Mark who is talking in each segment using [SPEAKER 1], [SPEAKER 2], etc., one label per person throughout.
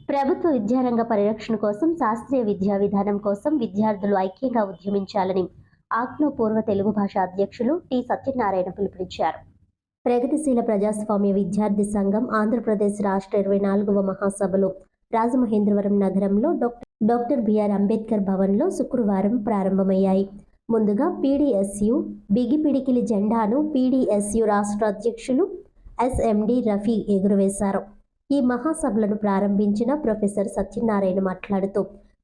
[SPEAKER 1] ప్రభుత్వ విద్యారంగ పరిరక్షణ కోసం శాస్త్రీయ విద్యా విధానం కోసం విద్యార్థులు ఐక్యంగా ఉద్యమించాలని ఆక్నో పూర్వ తెలుగు భాష అధ్యక్షులు టి సత్యనారాయణ పిలుపునిచ్చారు. ప్రగతిశీల ప్రజాస్వామ్య విద్యార్థి సంఘం ఆంధ్రప్రదేశ్ రాష్ట్ర 24వ మహాసభలు రాజమహేంద్రవరం నగరంలో డాక్టర్ బిఆర్ అంబేద్కర్ భవన్లో శుక్రవారం ప్రారంభమయ్యాయి. ముందుగా పీడీఎస్యు బిగిపిడికిలి జెండాను పీడీఎస్యు రాష్ట్ర అధ్యక్షులు ఎస్ఎండి రఫీ ఎగురవేశారు. ఈ మహాసభలను ప్రారంభించిన ప్రొఫెసర్ సత్యనారాయణ మాట్లాడుతూ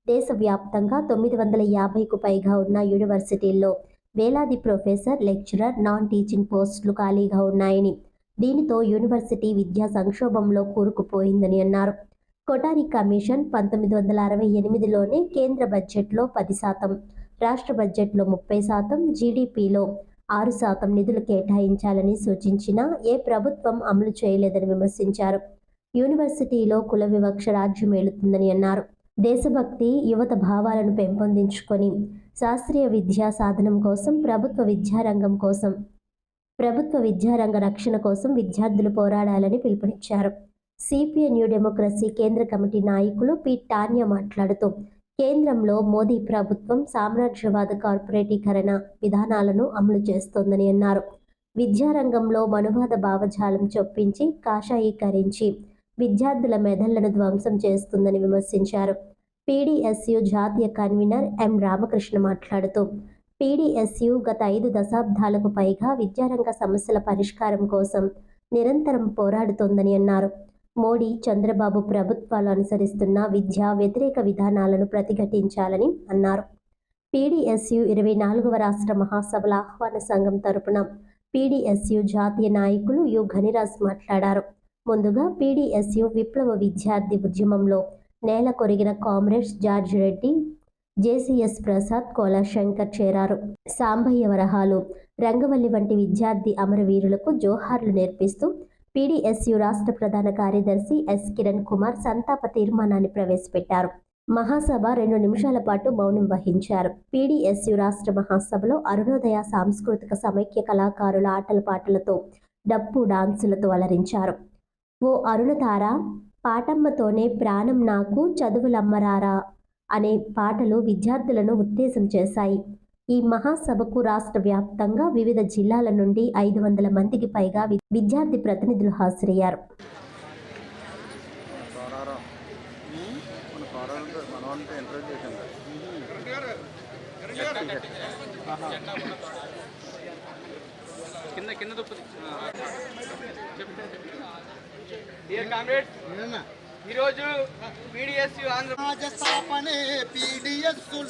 [SPEAKER 1] దేశవ్యాప్తంగా 950కు పైగా ఉన్న యూనివర్సిటీల్లో వేలాది ప్రొఫెసర్, లెక్చరర్, నాన్ టీచింగ్ పోస్టులు ఖాళీగా ఉన్నాయని, దీనితో యూనివర్సిటీ విద్యా సంక్షోభంలో కూరుకుపోయిందని అన్నారు. కొటారి కమిషన్ 1968లోనే కేంద్ర బడ్జెట్లో 10%, రాష్ట్ర బడ్జెట్లో 30%, జీడీపీలో 6% నిధులు కేటాయించాలని సూచించినా ఏ ప్రభుత్వం అమలు చేయలేదని విమర్శించారు. యూనివర్సిటీలో కుల వివక్ష రాజ్యమేలుతుందని అన్నారు. దేశభక్తి, యువత భావాలను పెంపొందించుకొని శాస్త్రీయ విద్యా సాధనం కోసం ప్రభుత్వ విద్యారంగ రక్షణ కోసం విద్యార్థులు పోరాడాలని పిలుపునిచ్చారు. సిపిఐ న్యూ డెమోక్రసీ కేంద్ర కమిటీ నాయకులు పి టాన్యా మాట్లాడుతూ కేంద్రంలో మోదీ ప్రభుత్వం సామ్రాజ్యవాద కార్పొరేటీకరణ విధానాలను అమలు చేస్తోందని అన్నారు. విద్యారంగంలో మనువాద భావజాలం చొప్పించి కాషాయీకరించి విద్యార్థుల మెదళ్లను ధ్వంసం చేస్తుందని విమర్శించారు. పీడీఎస్యు జాతీయ కన్వీనర్ ఎం రామకృష్ణ మాట్లాడుతూ పీడీఎస్యు గత 5 దశాబ్దాలకు పైగా విద్యారంగ సమస్యల పరిష్కారం కోసం నిరంతరం పోరాడుతోందని అన్నారు. మోడీ, చంద్రబాబు ప్రభుత్వాలు అనుసరిస్తున్న విద్యా వ్యతిరేక విధానాలను ప్రతిఘటించాలని అన్నారు. పీడీఎస్యు 24వ రాష్ట్ర మహాసభల ఆహ్వాన సంఘం తరపున పీడీఎస్యు జాతీయ నాయకులు యు ఘనిరాజ్ మాట్లాడారు. ముందుగా పీడీఎస్యు విప్లవ విద్యార్థి ఉద్యమంలో నేల కొరిగిన comrades George Reddy, JCS Prasad, కోలాశంకర్ చేరారు. సాంబయ్య వరహాలు, రంగవల్లి వంటి విద్యార్థి అమరవీరులకు జోహార్లు నేర్పిస్తూ పీడీఎస్యు రాష్ట్ర ప్రధాన కార్యదర్శి ఎస్ కిరణ్ కుమార్ సంతాప తీర్మానాన్ని ప్రవేశపెట్టారు. మహాసభ 2 నిమిషాల పాటు మౌనం వహించారు. పీడీఎస్యు రాష్ట్ర మహాసభలో అరుణోదయ సాంస్కృతిక సమైక్య కళాకారుల ఆటల పాటలతో, డప్పు డాన్సులతో అలరించారు. ఓ అరుణతార, పాటమ్మతోనే ప్రాణం నాకు, చదువులమ్మరారా అనే పాటలు విద్యార్థులను ఉత్తేజం చేశాయి. ఈ మహాసభకు రాష్ట్ర వ్యాప్తంగా వివిధ జిల్లాల నుండి 500 మందికి పైగా విద్యార్థి ప్రతినిధులు హాజరయ్యారు.
[SPEAKER 2] డియర్ కామ్రేడ్స్, ఈరోజు పీడీఎస్యు ఆంధ్ర స్థాపనే పీడీఎస్యు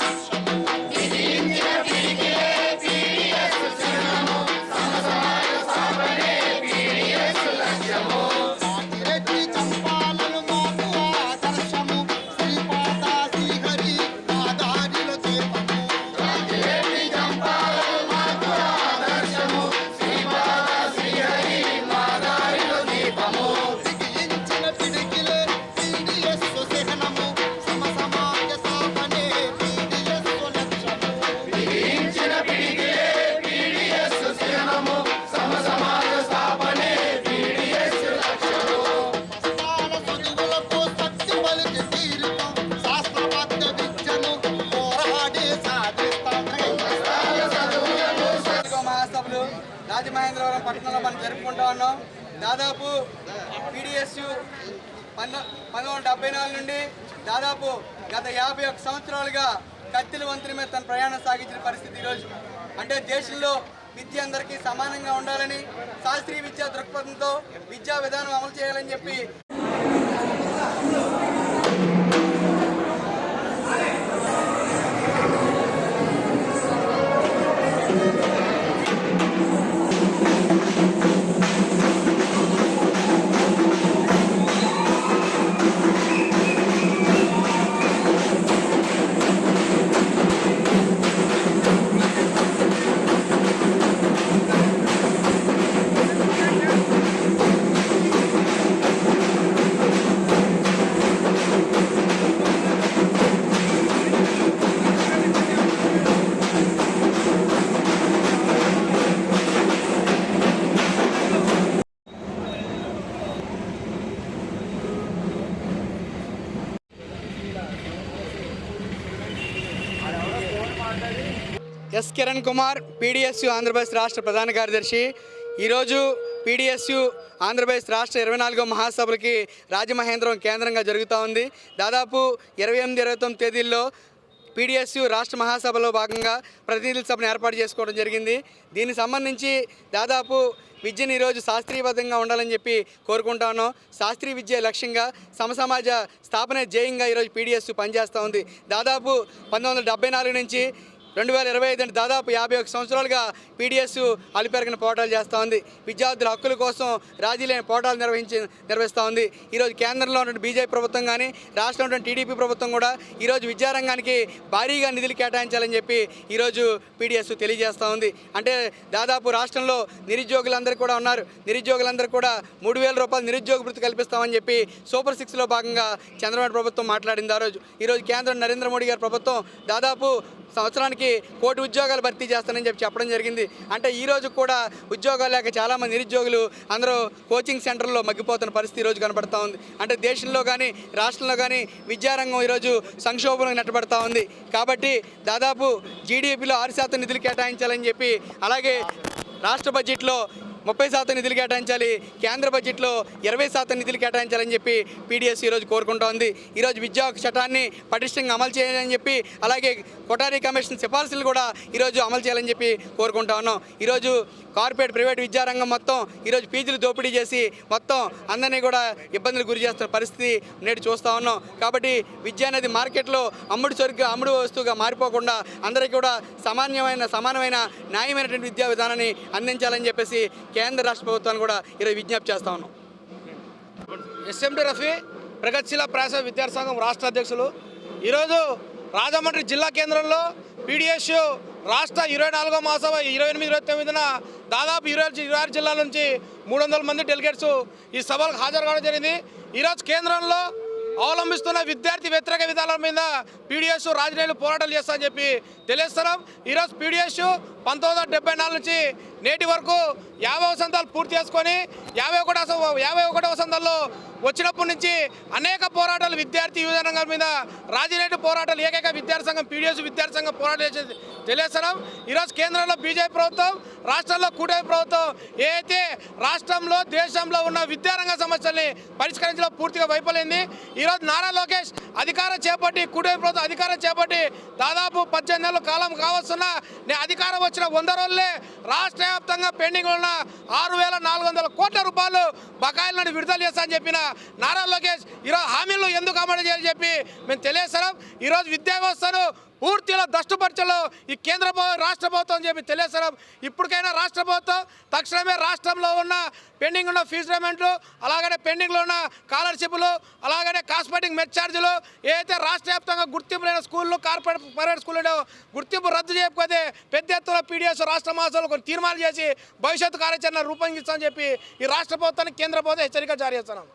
[SPEAKER 2] రాజమహేంద్రవరం పట్టణంలో మనం జరుపుకుంటా ఉన్నాం. దాదాపు పీడీఎస్యు 1974 నుండి దాదాపు గత 51 సంవత్సరాలుగా కత్తిల వంతెన మీద తన ప్రయాణం సాగించిన పరిస్థితి ఈరోజు. అంటే దేశంలో విద్య అందరికీ సమానంగా ఉండాలని, శాస్త్రీయ విద్యా దృక్పథంతో విద్యా విధానం అమలు చేయాలని చెప్పి ఎస్ కిరణ్ కుమార్, పీడిఎస్యు ఆంధ్రప్రదేశ్ రాష్ట్ర ప్రధాన కార్యదర్శి. ఈరోజు పీడిఎస్యు ఆంధ్రప్రదేశ్ రాష్ట్ర 24వ మహాసభలకి రాజమహేంద్రం కేంద్రంగా జరుగుతూ ఉంది. దాదాపు 28, 29 తేదీల్లో పీడిఎస్యు రాష్ట్ర మహాసభలో భాగంగా ప్రతినిధుల సభను ఏర్పాటు చేసుకోవడం జరిగింది. దీనికి సంబంధించి దాదాపు విద్యను ఈరోజు శాస్త్రీయబద్ధంగా ఉండాలని చెప్పి కోరుకుంటా ఉన్నాం. శాస్త్రీయ విద్య లక్ష్యంగా సమసమాజ స్థాపన ధ్యేయంగా ఈరోజు పీడిఎస్యు పనిచేస్తూ ఉంది. దాదాపు 1974 నుంచి 2025 అంటే దాదాపు 51 సంవత్సరాలుగా పీడిఎస్యు అలుపెరగని పోరాటాలు చేస్తూ ఉంది. విద్యార్థుల హక్కుల కోసం రాజీ లేని పోరాటాలు నిర్వహిస్తూ ఉంది. ఈరోజు కేంద్రంలో ఉన్నటువంటి బీజేపీ ప్రభుత్వం కానీ రాష్ట్రంలో ఉన్నటువంటి టీడీపీ ప్రభుత్వం కూడా ఈరోజు విద్యారంగానికి భారీగా నిధులు కేటాయించాలని చెప్పి ఈరోజు పీడిఎస్యు తెలియజేస్తూ ఉంది. అంటే దాదాపు రాష్ట్రంలో నిరుద్యోగులందరూ కూడా ఉన్నారు. నిరుద్యోగులందరూ కూడా 3,000 రూపాయలు నిరుద్యోగ భృతి కల్పిస్తామని చెప్పి సూపర్ 6లో భాగంగా చంద్రబాబు ప్రభుత్వం మాట్లాడింది. ఈరోజు కేంద్రం నరేంద్ర మోడీ గారి ప్రభుత్వం దాదాపు సంవత్సరానికి 1 కోటి ఉద్యోగాలు భర్తీ చేస్తానని చెప్పడం జరిగింది. అంటే ఈరోజు కూడా ఉద్యోగాలు లేక చాలామంది నిరుద్యోగులు అందరూ కోచింగ్ సెంటర్లో మగ్గిపోతున్న పరిస్థితి ఈరోజు కనబడతా ఉంది. అంటే దేశంలో కానీ రాష్ట్రంలో కానీ విద్యారంగం ఈరోజు సంక్షోభంలో నెట్టబడతా ఉంది. కాబట్టి దాదాపు జీడీపీలో 6% నిధులు కేటాయించాలని చెప్పి, అలాగే రాష్ట్ర బడ్జెట్లో 30% నిధులు కేటాయించాలి, కేంద్ర బడ్జెట్లో 20% నిధులు కేటాయించాలని చెప్పి పీడిఎస్ ఈరోజు కోరుకుంటా ఉంది. ఈరోజు విద్యా హక్కు చట్టాన్ని పటిష్టంగా అమలు చేయాలని చెప్పి, అలాగే కొఠారి కమిషన్ సిఫార్సులు కూడా ఈరోజు అమలు చేయాలని చెప్పి కోరుకుంటా ఉన్నాం. ఈరోజు కార్పొరేట్ ప్రైవేట్ విద్యారంగం మొత్తం ఈరోజు ఫీజులు దోపిడీ చేసి మొత్తం అందరినీ కూడా ఇబ్బందులు గురి చేస్తున్న పరిస్థితి నేడు చూస్తూ ఉన్నాం. కాబట్టి విద్య అనేది మార్కెట్లో అమ్ముడు వస్తువుగా మారిపోకుండా అందరికీ కూడా సమానమైన న్యాయమైనటువంటి విద్యా విధానాన్ని అందించాలని చెప్పేసి కేంద్ర రాష్ట్ర ప్రభుత్వాన్ని కూడా ఈరోజు విజ్ఞప్తి చేస్తూ ఉన్నాం.
[SPEAKER 3] ఎస్ఎండి రఫీ, ప్రగతిశీల ప్రాస విద్యార్థి సంఘం రాష్ట్ర అధ్యక్షులు. ఈరోజు రాజమండ్రి జిల్లా కేంద్రంలో పీడిఎస్యు రాష్ట్ర 24వ మహాసభ 28, 29న దాదాపు 26 జిల్లాల నుంచి 300 మంది డెలిగేట్స్ ఈ సభలకు హాజరు కావడం జరిగింది. ఈరోజు కేంద్రంలో అవలంబిస్తున్న విద్యార్థి వ్యతిరేక విధానాల మీద పీడిఎస్ రాజనీయులు పోరాటాలు చేస్తామని చెప్పి తెలియస్తున్నాం. ఈరోజు పీడిఎస్ 1974 నుంచి నేటి వరకు 50 వసంతాలు పూర్తి చేసుకొని 51వ వసంతాల్లో వచ్చినప్పటి నుంచి అనేక పోరాటాలు విద్యార్థి యువజనాంగం మీద రాజనీయ పోరాటాలు ఏకైక విద్యార్థి సంఘం పీడిఎస్ విద్యార్థి సంఘం పోరాటం చేసేది తెలియస్తున్నాం. ఈరోజు కేంద్రంలో బీజేపీ ప్రభుత్వం, రాష్ట్రంలో కూటమి ప్రభుత్వం ఏదైతే రాష్ట్రంలో దేశంలో ఉన్న విద్యారంగ సమస్యల్ని పరిష్కరించడం పూర్తిగా వైఫల్యింది. ఈరోజు నారా లోకేష్ అధికారం చేపట్టి, కూటమి ప్రభుత్వం అధికారం చేపట్టి దాదాపు 18 నెలల కాలం కావస్తున్నా అధికారం వచ్చిన 100 రోజులే రాష్ట్ర వ్యాప్తంగా పెండింగ్ ఉన్న 6,400 కోట్ల రూపాయలు బకాయిలను విడుదల చేస్తామని చెప్పిన నారా లోకేష్ ఈరోజు హామీలు ఎందుకు అమలు చేయాలని చెప్పి మేము తెలియజేస్తున్నాం. ఈరోజు విద్యా వ్యవస్థను పూర్తిగా దష్టపరచలో ఈ కేంద్ర రాష్ట్ర ప్రభుత్వం అని చెప్పి తెలియజేస్తున్నాం. ఇప్పటికైనా రాష్ట్ర ప్రభుత్వం తక్షణమే రాష్ట్రంలో ఉన్న పెండింగ్ ఉన్న ఫీజు పేమెంట్లు, అలాగనే పెండింగ్లో ఉన్న స్కాలర్షిప్లు, అలాగనే కాస్మెటిక్ మెస్ ఛార్జీలు ఏదైతే రాష్ట్ర వ్యాప్తంగా గుర్తింపు లేని స్కూళ్ళు, కార్పొరేట్ ప్రైవేట్ స్కూళ్ళు గుర్తింపు రద్దు చేయకపోతే పెద్ద ఎత్తున పీడిఎస్ రాష్ట్ర మహాసభలో కొన్ని తీర్మానాలు చేసి భవిష్యత్తు కార్యాచరణ రూపొందిస్తామని చెప్పి ఈ రాష్ట్ర ప్రభుత్వానికి కేంద్ర ప్రభుత్వం హెచ్చరిక జారీ చేస్తున్నాం.